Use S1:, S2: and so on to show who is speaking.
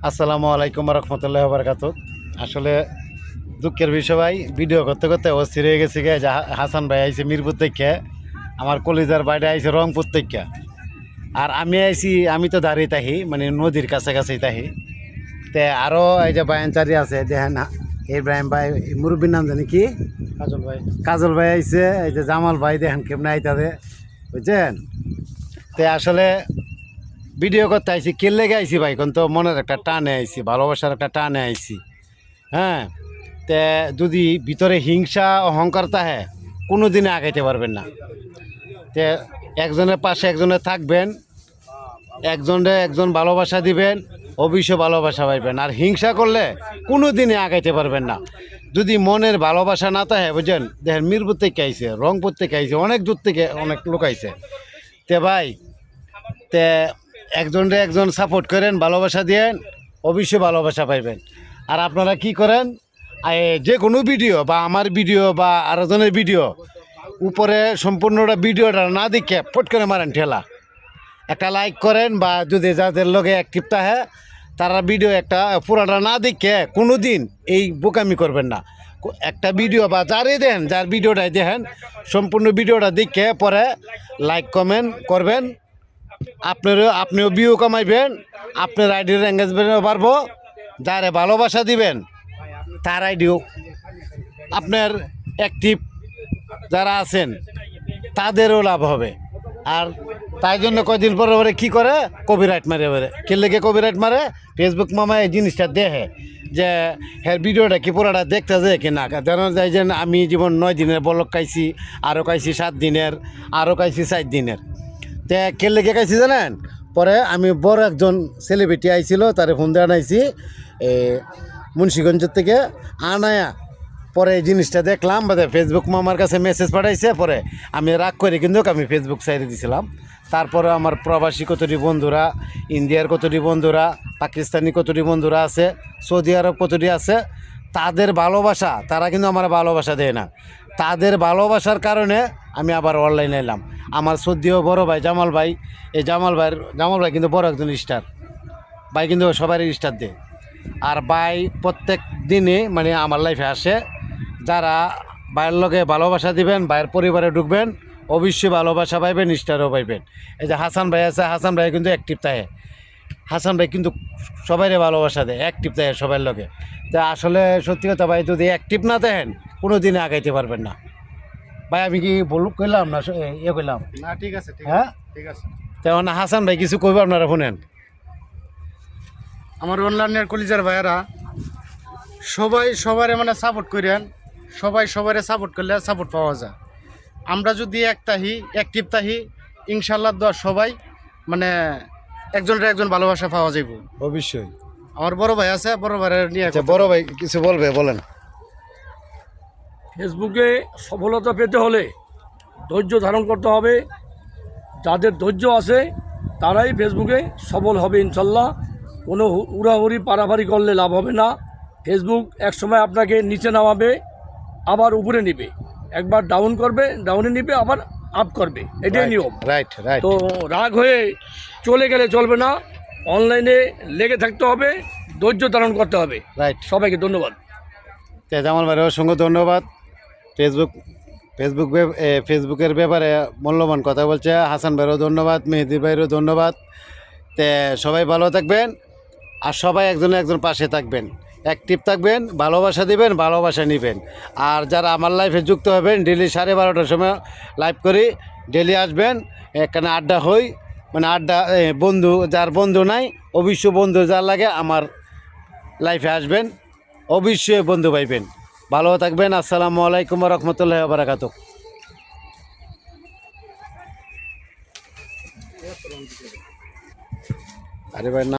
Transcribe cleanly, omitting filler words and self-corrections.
S1: আসসালামু আলাইকুম রহমতুল্লাহ বারকাতুহ। আসলে দুঃখের বিষয় ভাই, ভিডিও করতে করতে অস্থির হয়ে গেছে গে। হাসান ভাই আইছে মিরপুর থেকে, আমার কলিজার বাইরে আইছে রংপুর থেকে, আর আমি আইছি, আমি তো দাঁড়িয়ে তাহি মানে নদীর কাছাকাছি তাহি। তে আরও এই যে বায়ানচারি আছে দেখেন, ইব্রাহিম ভাই, মুরব্বীর নাম জানি কি,
S2: কাজল ভাই।
S1: কাজল ভাই আইছে, এই যে জামাল ভাই দেখেন কেমনে আইতাছে, বুঝছেন। তে আসলে ভিডিও করতে আইছি, কে লেগে আইছি ভাই কোন, তো মনের একটা টানে আইছি, ভালোবাসার একটা টানে আইছি। হ্যাঁ, তে যদি ভিতরে হিংসা অহংকার তাহে কোনো দিনে আগাইতে পারবেন না। তে একজনের পাশে একজনের থাকবেন, একজন ভালোবাসা দিবেন, অবশ্যই ভালোবাসা পাইবেন। আর হিংসা করলে কোনো দিনে আগাইতে পারবেন না। যদি মনের ভালোবাসা না থাকে, বুঝছেন, দেখেন মিরপুর থেকে আইছে, রংপুর থেকে আইছে, অনেক দূর থেকে অনেক লোক আইছে। তে ভাই, তে একজন সাপোর্ট করেন, ভালোবাসা দিয়েন, অবশ্যই ভালোবাসা পাইবেন। আর আপনারা কি করেন, যে কোনো ভিডিও বা আমার ভিডিও বা আরেকজনের ভিডিও উপরে সম্পূর্ণটা ভিডিওটা না দেখে ফট করে মারেন ঠেলা, একটা লাইক করেন, বা যদি যাদের লগে অ্যাক্টিভ থাকে তারা ভিডিও একটা পুরাটা না দেখে কোনো দিন এই বোকামি করবেন না। একটা ভিডিও বা যারই দেন, যার ভিডিওটাই দেখেন, সম্পূর্ণ ভিডিওটা দেখে পরে লাইক কমেন্ট করবেন। আপনিও ভিউ কামাইবেন, আপনার আইডির এঙ্গেজমেন্টও পারবো। যারে ভালোবাসা দিবেন তার আইডিও, আপনার অ্যাক্টিভ যারা আছেন তাদেরও লাভ হবে। আর তাই জন্য কয়দিন পরে পরে কী করে, কপিরাইট মারে, এবারে কে লেগে কপিরাইট মারে, ফেসবুক মামা এই জিনিসটা দেখে যে হ্যাঁ ভিডিওটা কি পুরোটা দেখতে যায় কি না। জানা যায় যে আমি জীবন 9 দিনের বলক খাইছি, আরও খাইছি 7 দিনের, আরও খাইছি 4 দিনের। তে কে লেগে খাইছি জানেন, পরে আমি বড় একজন সেলিব্রিটি আইছিল, তারে ফোন দিয়ে আনাইছি মুন্সিগঞ্জের থেকে আনায়া। পরে এই জিনিসটা দেখলাম, বাদে ফেসবুক মামার কাছে মেসেজ পাঠাইছে, পরে আমি রাগ করে কিন্তু আমি ফেসবুক সাইডে দিয়েছিলাম। তারপরে আমার প্রবাসী কতটি বন্ধুরা, ইন্ডিয়ার কতটি বন্ধুরা, পাকিস্তানি কতটি বন্ধুরা আছে, সৌদি আরব কতটি আছে, তাদের ভালোবাসা, তারা কিন্তু আমার ভালোবাসা দেয় না। তাদের ভালোবাসার কারণে আমি আবার অনলাইনে এলাম। আমার সৌদিও বড় ভাই জামাল ভাই, এই জামাল ভাই কিন্তু বড় একজন স্টার ভাই, কিন্তু সবারই স্টার দেয়। আর ভাই প্রত্যেক দিনে মানে আমার লাইফে আসে। যারা ভাইয়ের লগে ভালোবাসা দিবেন, ভাইয়ের পরিবারে ঢুকবেন, অবশ্যই ভালোবাসা পাইবেন, স্টারও পাইবেন। এই যে হাসান ভাই আছে, হাসান ভাই কিন্তু অ্যাক্টিভ থাকে, হাসান ভাই কিন্তু সবাইরে ভালোবাসা দেয়, অ্যাক্টিভ থাকে সবার লগে। তা আসলে সত্যি কথা ভাই, যদি অ্যাক্টিভ না দেখেন কোনো দিনে আগাইতে পারবেন না। ভাই আমি কি কইলাম না, কইলাম
S2: না, ঠিক আছে,
S1: হ্যাঁ
S2: ঠিক আছে।
S1: তেমন হাসান ভাই কিছু কইব, আপনারা শুনেন।
S2: আমার অনলাইনের কলিজার ভাইয়েরা সবাই সবারে মানে সাপোর্ট করেন, সবাই সবারে সাপোর্ট করলে সাপোর্ট পাওয়া যায়। আমরা যদি অ্যাক্টিভ তাহি, ইনশাল্লাহ দোয়া সবাই মানে একজনের একজন ভালোবাসা পাওয়া যাইব।
S1: অবশ্যই।
S2: আমার বড় ভাই আছে, বড় ভাইয়ের নিয়ে
S1: আচ্ছা, বড় ভাই কিছু বলবে, বলেন।
S3: ফেসবুকে সফলতা পেতে হলে ধৈর্য ধারণ করতে হবে। যাদের ধৈর্য আছে তারাই ফেসবুকে সফল হবে ইনশাল্লাহ। কোনো উড়াহুড়ি পারাপারি করলে লাভ হবে না। ফেসবুক একসময় আপনাকে নিচে নামাবে, আবার উপরে নিবে, একবার ডাউন করবে, ডাউনে নিবে, আবার আপ করবে, এটাই নিয়ম।
S1: Right right.
S3: তো রাগ হয়ে চলে গেলে চলবে না, অনলাইনে লেগে থাকতে হবে, ধৈর্য ধারণ করতে হবে।
S1: রাইট।
S3: সবাইকে ধন্যবাদ।
S1: জামাল ভাইয়ের অসংখ্য ধন্যবাদ। ফেসবুকের ব্যাপারে মূল্যবান কথা বলছে। হাসান ভাইয়েরও ধন্যবাদ, মেহেদি ভাইয়েরও ধন্যবাদ। তে সবাই ভালো থাকবেন, আর সবাই একজন পাশে থাকবেন, অ্যাক্টিভ থাকবেন, ভালোবাসা দিবেন, ভালোবাসা নেবেন। আর যারা আমার লাইফে যুক্ত হবেন, ডেলি 12:30টার সময় লাইভ করি, ডেলি আসবেন, এখানে আড্ডা হই, মানে আড্ডা, বন্ধু যার বন্ধু নাই, অবশ্য বন্ধু যার লাগে আমার লাইফে আসবেন, অবশ্যই বন্ধু পাইবেন। ভালো থাকবেন। আসসালামু আলাইকুম রহমতুল্লাহ বারাকাতুহ। আরে ভাই না।